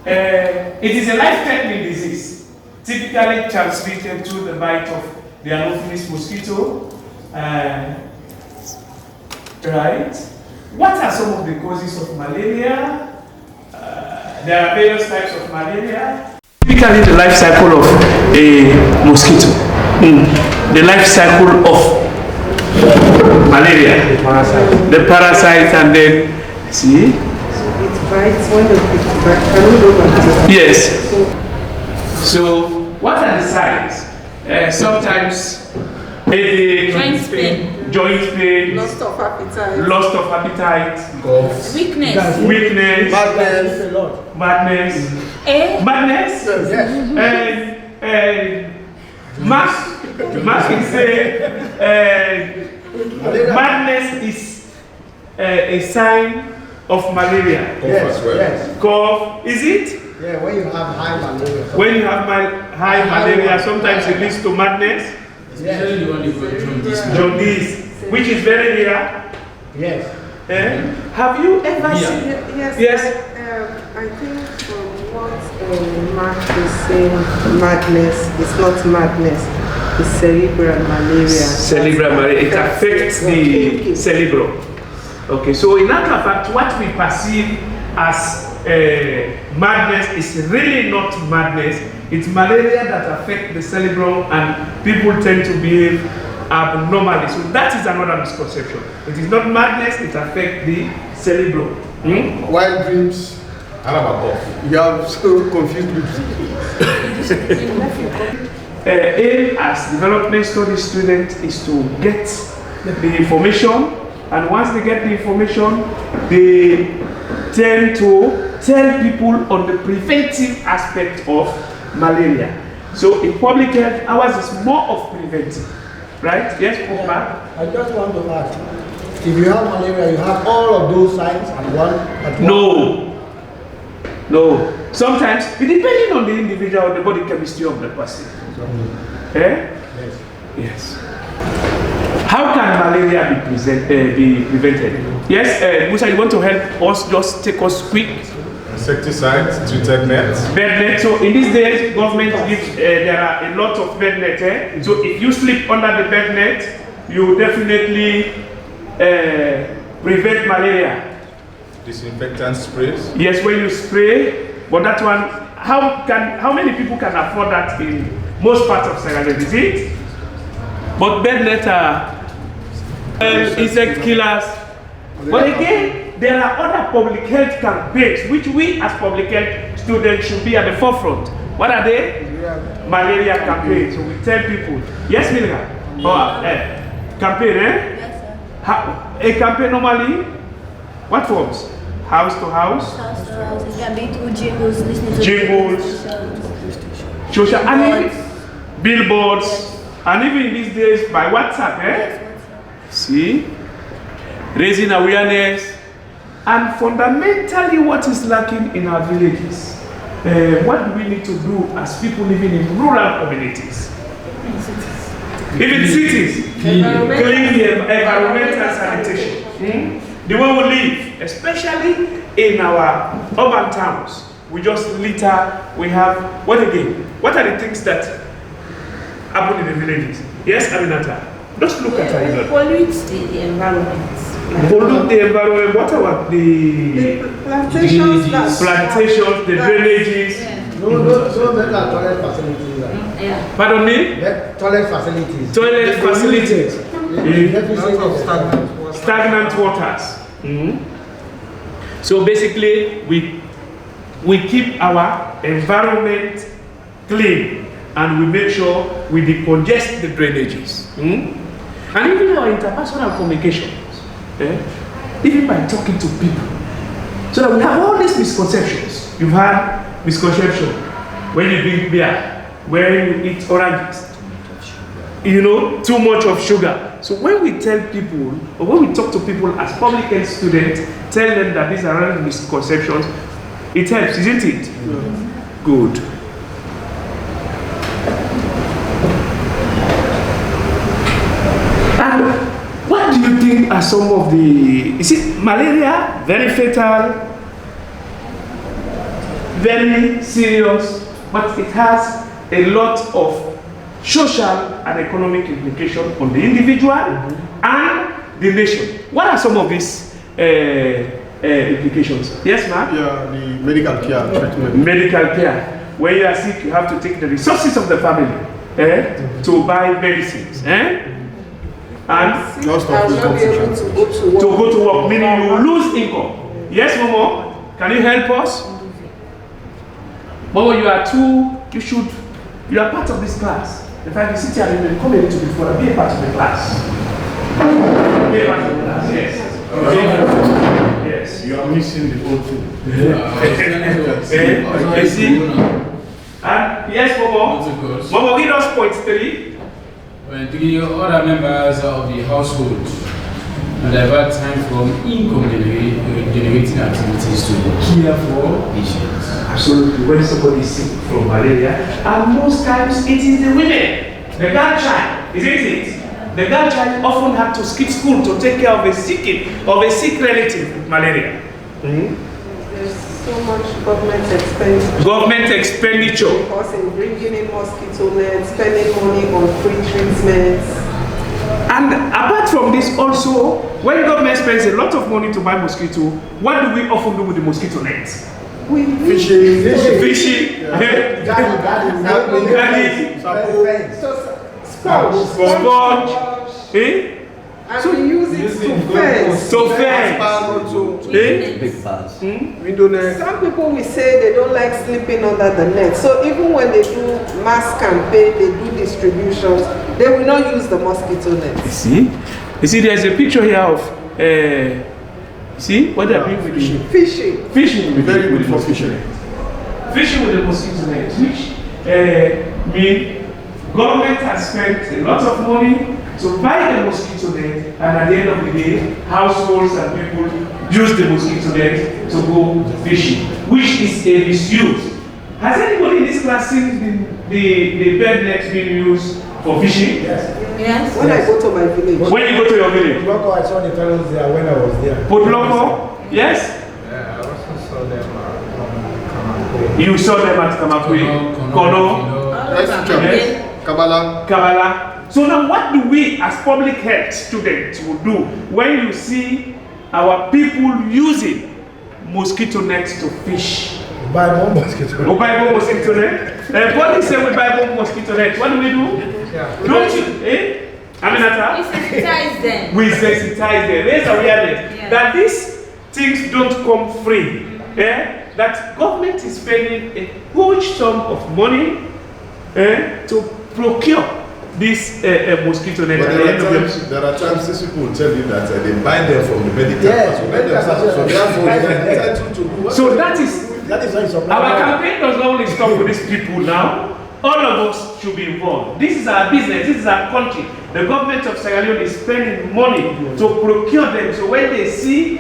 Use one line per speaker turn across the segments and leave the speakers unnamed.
It is a life-threatening disease, typically transmitted through the bite of the Anopheles mosquito. Right? What are some of the causes of malaria? There are various types of malaria. Typically, the life cycle of a mosquito. The life cycle of malaria. The parasite, and then see.
It bites when it bites.
Yes. So, what are the signs? Sometimes joint pain,
Loss of appetite,
weakness, madness, madness is a sign of malaria. Cough, is it?
Yeah, when you have high malaria.
When you have high malaria, sometimes it leads to madness.
Especially when you go
jaundice, which is very rare.
Yes.
Have you ever seen?
Yes. I think from what Mark is saying, madness is not madness. It's cerebral malaria.
Cerebral malaria. It affects the cerebrum. Okay. So in actual fact, what we perceive as madness is really not madness. It's malaria that affects the cerebrum, and people tend to behave abnormally. So that is another misconception. It is not madness, it affects the cerebrum.
Wild dreams. You are so confused with
aim as development studies students is to get the information, and once they get the information, they tend to tell people on the preventive aspect of malaria. So in public health, ours is more of preventive, right? Yes, Papa?
I just want to ask, if you have malaria, you have all of those signs at one?
No. Sometimes, depending on the individual, the body chemistry of the person. Yes. How can malaria be prevented? Yes, Musa, you want to help us? Just take us quick.
Insecticides, treated nets.
Bed net. So in these days, government gives there are a lot of bed net. So if you sleep under the bed net, you definitely prevent malaria.
Disinfectant sprays.
Yes, when you spray, but that one, how many people can afford that in most parts of Sierra Leone? Is it? But bed net are insect killers. But again, there are other public health campaigns which we as public health students should be at the forefront. What are they? Malaria campaigns. So we tell people, yes, Milga? Campaign,
Yes, sir.
A campaign normally, what forms? House to house?
House to house. It can be through jingles, listening to
Jingles. Social, and even billboards, and even these days by WhatsApp,
Yes,
See? Raising awareness, and fundamentally what is lacking in our villages. What do we need to do as people living in rural communities? Even cities, clean the environmental sanitation. The way we live, especially in our urban towns, we just litter. We have, what again? What are the things that happen in the villages? Yes, Aminata? Just look at her.
Pollute the environment.
Pollute the environment. What about the
plantations,
the drainages?
No, there are toilet facilities.
Pardon me?
Toilet facilities.
Toilet facilities.
Stagnant
waters. So basically, we keep our environment clean, and we make sure we decongest the drainages. And even our interpersonal communications, even by talking to people, so that we have all these misconceptions. You've had misconception when you drink beer, when you eat oranges, too much of sugar. So when we tell people, or when we talk to people as public health students, tell them that these are all misconceptions, it helps, isn't it? Good. And what do you think are some of the, is it malaria, very fatal? very serious, but it has a lot of social and economic implication on the individual and the nation. What are some of these implications? Yes, ma'am?
Yeah, the medical care treatment.
Medical care. When you are sick, you have to take the resources of the family to buy medicines. And
Just
I will not be able to go to work.
to go to work, meaning you will lose income. Yes, Momo? Can you help us? Momo, you are part of this class. In fact, you sit here and you come a little bit further, be a part of the class. Be a part of the class, yes. Yes.
You are missing the whole thing.
You see? And yes, Momo. Momo, give us point 3.
When the other members of the household and divert time from income-generating activities to care for patients.
Absolutely. When somebody is sick from malaria, and most times it is the women, the girl child, isn't it? The girl child often have to skip school to take care of a sick relative with malaria.
There's so much government expenditure.
Government expenditure.
Because in bringing in mosquito nets, spending money on free treatments.
And apart from this also, when government spends a lot of money to buy mosquito, what do we often do with the mosquito nets?
We
Fishing.
Garden.
Sponge.
And we use it to fence.
Big bags.
Window net.
Some people will say they don't like sleeping under the net. So even when they do mass campaign, they do distributions, they will not use the mosquito net.
You see, there's a picture here of, see what they're doing with the
Fishing.
fishing with
Very
the
good for
mosquito
fishing.
net. Fishing with the mosquito net, which mean government has spent a lot of money to buy the mosquito net, and at the end of the day, households and people use the mosquito net to go fishing, which is a misuse. Has anybody in this class seen the bed net being used for fishing?
Yes.
When I go to my village.
When you go to your village?
Loco, I saw the tunnels there when I was there.
Potloko? Yes?
Yeah, I also saw them Kamara.
You saw them at Kamakwe, Kono,
Yes. Kamara.
So now what do we as public health students will do when you see our people using mosquito nets to fish?
Buy more mosquito.
We buy more mosquito net? Police say we buy more mosquito net. What do we do? Don't you? Aminata?
We sensitize them.
We sensitize them. Raise awareness that these things don't come free. That government is spending a huge sum of money to procure this mosquito net.
But there are times these people will tell you that they buy them from the medical
Yes,
hospital. So therefore they are entitled to do what
So that is
That is why it's
our campaign does not only stop with these people now. All of us should be involved. This is our business. This is our country. The government of Sierra Leone is spending money to procure them. So when they see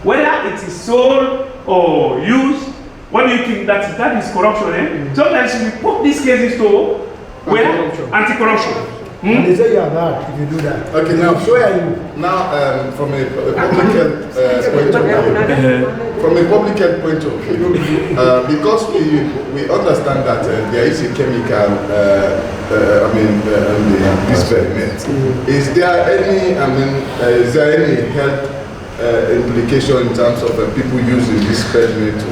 whether it is sold or used, what do you think that is corruption? Sometimes we put these cases to where anti-corruption.
And they say you are bad if you do that.
Okay, now from a public health point of view, because we understand that there is a chemical, this net. Is there any health implication in terms of people using this net to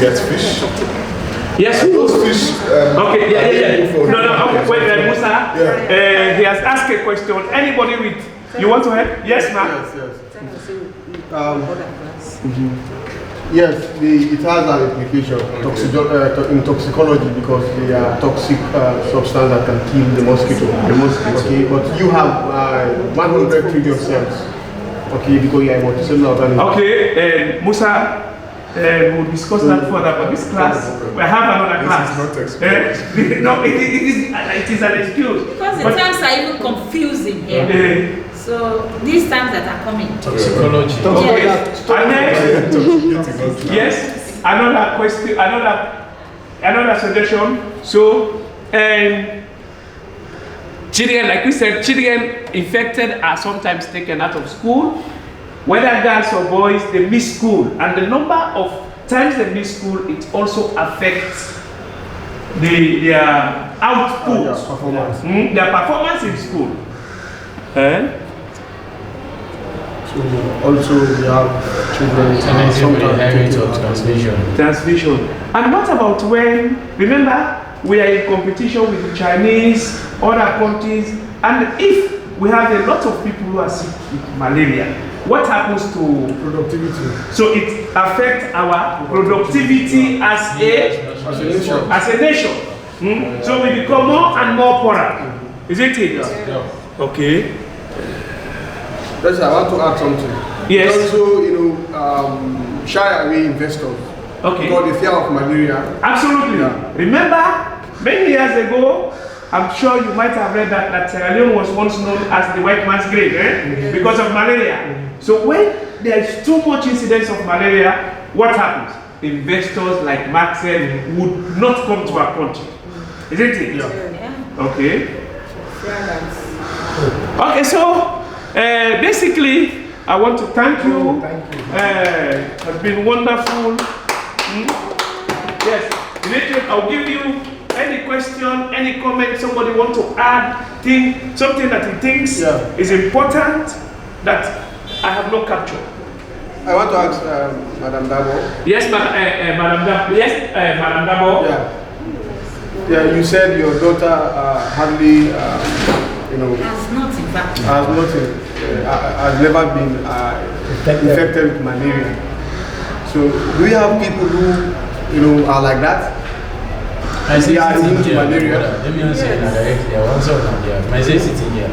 get fish?
Yes,
those fish.
Okay, No, okay, wait, Musa. He has asked a question. Anybody with, you want to help? Yes, ma'am.
Yes, it has an implication in toxicology because they are toxic substance that can kill the mosquito. Okay, but you have 100 trillion cells. Okay, because you are multicellular organism.
Okay, Musa. We'll discuss that further, but this class, we have another class.
This is not
no, it is an excuse.
Because the terms are even confusing here. So these terms that are coming.
Toxicology.
Yes, another question, another suggestion. So, children, like we said, children infected are sometimes taken out of school. Whether girls or boys, they miss school, and the number of times they miss school, it also affects their output, their performance in school.
So also we have children
sometimes
transmission. And what about when, remember, we are in competition with the Chinese, other countries, and if we have a lot of people who are sick with malaria, what happens to
Productivity.
So it affects our productivity as a nation. So we become more and more poorer. Isn't it?
Yeah.
Okay.
Yes, I want to add something.
Yes.
Also, shy away investors.
Okay.
Because the fear of malaria.
Absolutely.
Yeah.
Remember, many years ago, I'm sure you might have read that Sierra Leone was once known as the white man's grave, because of malaria. So when there is too much incidence of malaria, what happens? Investors like Mark said would not come to our country. Isn't it?
Yeah.
Okay.
Yeah.
Okay, so basically, I want to thank you.
Thank you.
It has been wonderful. Yes, I'll give you any question, any comment somebody want to add, something that he thinks is important that I have not captured.
I want to ask Madam Dabo.
Yes, Madam Dabo. Yes, Madam Dabo.
Yeah, you said your daughter hardly,
Has not, in fact.
has never been infected with malaria. So, do you have people who, are like that?
I say
They are
sitting
immune to
here.
malaria.
Let me answer it directly. I want someone here. I say sitting here.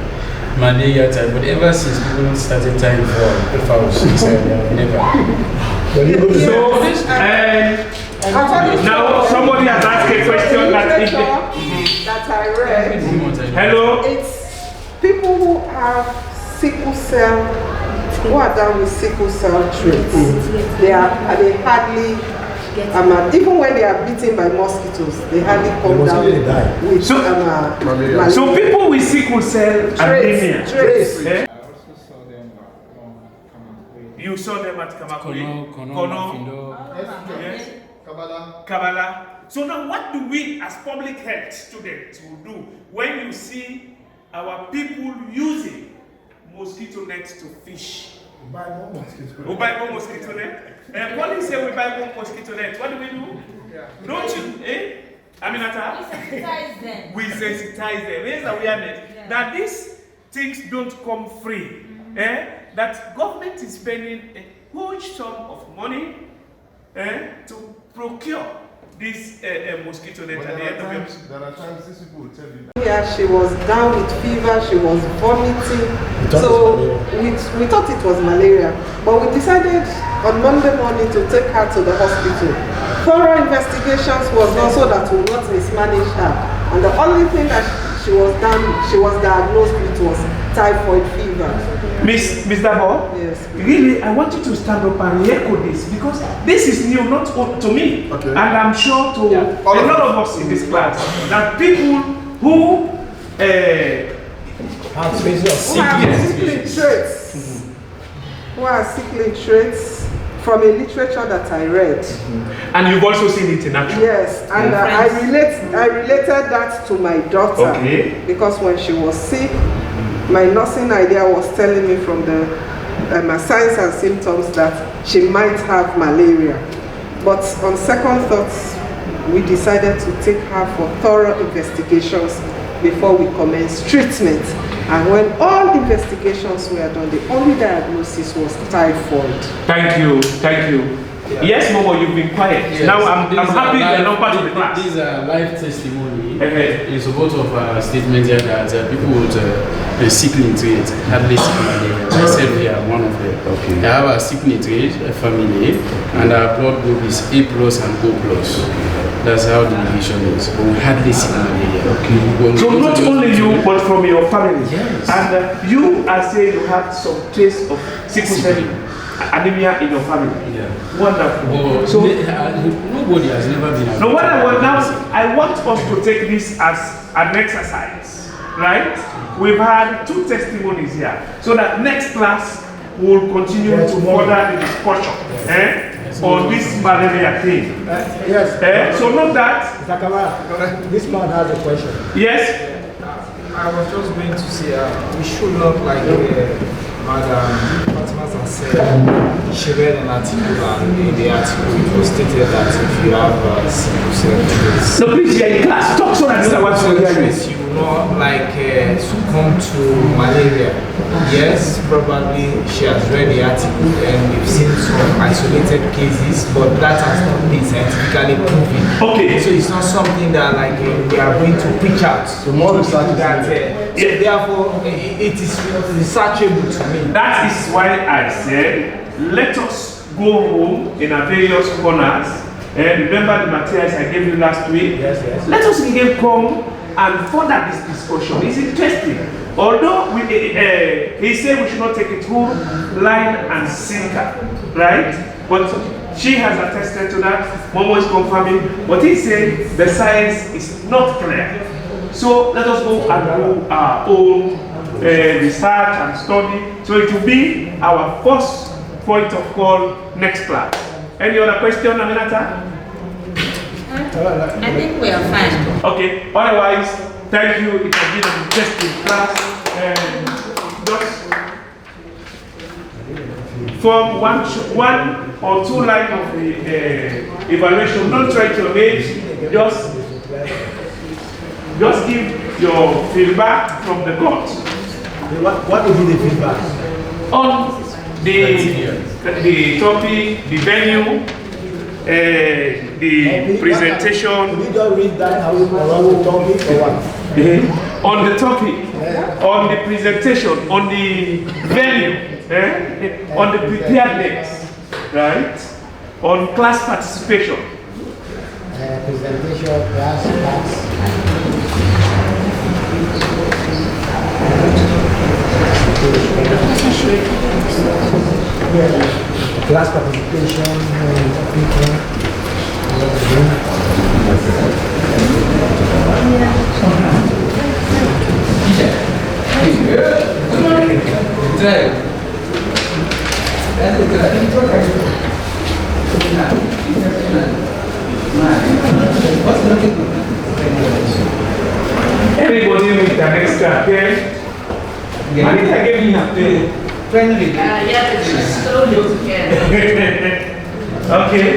Malaria type, but ever since people started time for if I was never.
So, now somebody has asked a question that
I read.
hello?
It's people who have sickle cell, who are down with sickle cell traits. They hardly, even when they are bitten by mosquitoes, they hardly come down with malaria.
So people with sickle cell anemia.
Traits.
Eh?
I also saw them at Kamara.
You saw them at Kamakuri.
Kono.
Yes.
Kamara.
Kabbalah. So now what do we as public health students will do when you see our people using mosquito nets to fish?
We buy more mosquitoes.
We buy more mosquito net? Police say we buy more mosquito net. What do we do? Don't you, Aminata?
Sensitize them.
We sensitize them. Raise awareness that these things don't come free. That government is spending a huge sum of money to procure this mosquito net at the end of it.
There are times these people will tell you that.
Yeah, she was down with fever, she was vomiting. So we thought it was malaria. But we decided on Monday morning to take her to the hospital. Thorough investigations was done so that we will not mismanage her. And the only thing that she was diagnosed with was typhoid fever.
Miss Dabo?
Yes.
Really, I want you to stand up and echo this because this is new, not to me.
Okay.
And I'm sure to a lot of us in this class that people who
Have space
Who have sickly traits. Who are sickly traits from a literature that I read.
and you've also seen it in action.
Yes, and I related that to my daughter.
Okay.
Because when she was sick, my nursing idea was telling me from the signs and symptoms that she might have malaria. But on second thoughts, we decided to take her for thorough investigations before we commenced treatment. And when all investigations were done, the only diagnosis was typhoid.
Thank you. Yes, Momo, you've been quiet.
Yes,
Now I'm happy you're not part of the class.
These are live testimony in support of our statement here that people would sick nitrate, hardly sick malaria. I said we are one of them. Okay. I have a sick nitrate family, and our blood group is A plus and O plus. That's how the division is. But we hardly sick malaria. Okay.
So not only you, but from your family.
Yes.
And you are saying you have some trace of sickle cell anemia in your family.
Yeah.
Wonderful.
Well,
So
nobody has never been.
no, what I want us to take this as an exercise, right? We've had 2 testimonies here, so that next class will continue to further the discussion. on this malaria thing.
Yes.
So not that.
Mr. Kamara, this man has a question.
Yes.
I was just going to say, we should not like Madam Fatima said, she read an article and in the article it was stated that if you have sickle cell traits,
No, please, you're in class. Talk so that I want to hear you.
you will not like succumb to malaria. Yes, probably she has read the article and we've seen some isolated cases, but that has not been scientifically proven.
Okay.
So it's not something that like we are going to preach out.
So more research
That therefore it is researchable to me.
That is why I said, let us go home in our various corners. And remember the materials I gave you last week?
Yes.
Let us again come and further this discussion. It's interesting. Although he said we should not take it home, line and sinker, right? But she has attested to that. Momo is confirming. But he said the science is not clear. So let us go and do our own research and study. So it will be our first point of call next class. Any other question, Aminata?
I think we are fine.
Okay, otherwise, thank you. It has been an interesting class. Just from one or two lines of the evaluation, don't try to age, just give your feedback from the court.
What will be the feedback?
On the topic, the venue, the presentation.
Will you just read that how around the topic or what?
On the topic, on the presentation, on the venue, on the preparedness, right? On class participation.
Presentation, class. Class participation,
Everybody with an extra pen. I think I gave you a pen.
Yeah, but she's slowly together.
Okay.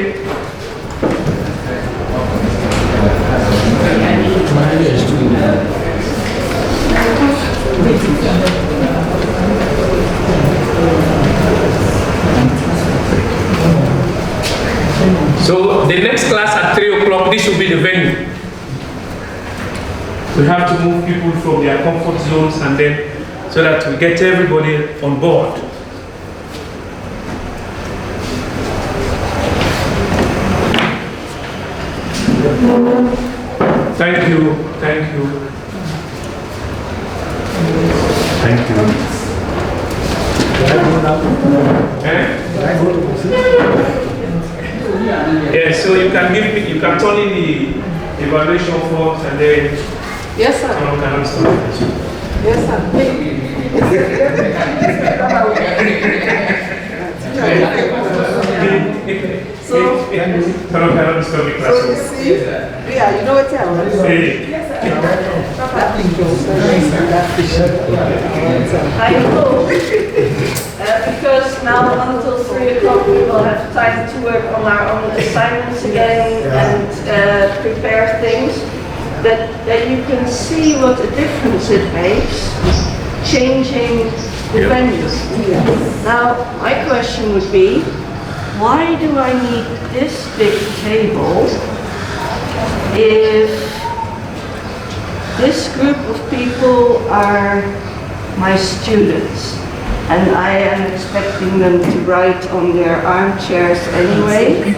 So the next class at 3 o'clock, this will be the venue. We have to move people from their comfort zones and then so that we get everybody on board. Thank you. Thank you. Thank you. Yeah, so you can give me, you can turn in the evaluation forms and then.
Yes, sir. Yes, So you see, yeah, you know what I want to say.
I hope, because now until 3 o'clock we will have time to work on our own assignments again and prepare things, that you can see what a difference it makes changing the venues. Now, my question would be, why do I need this big table if this group of people are my students and I am expecting them to write on their armchairs anyway?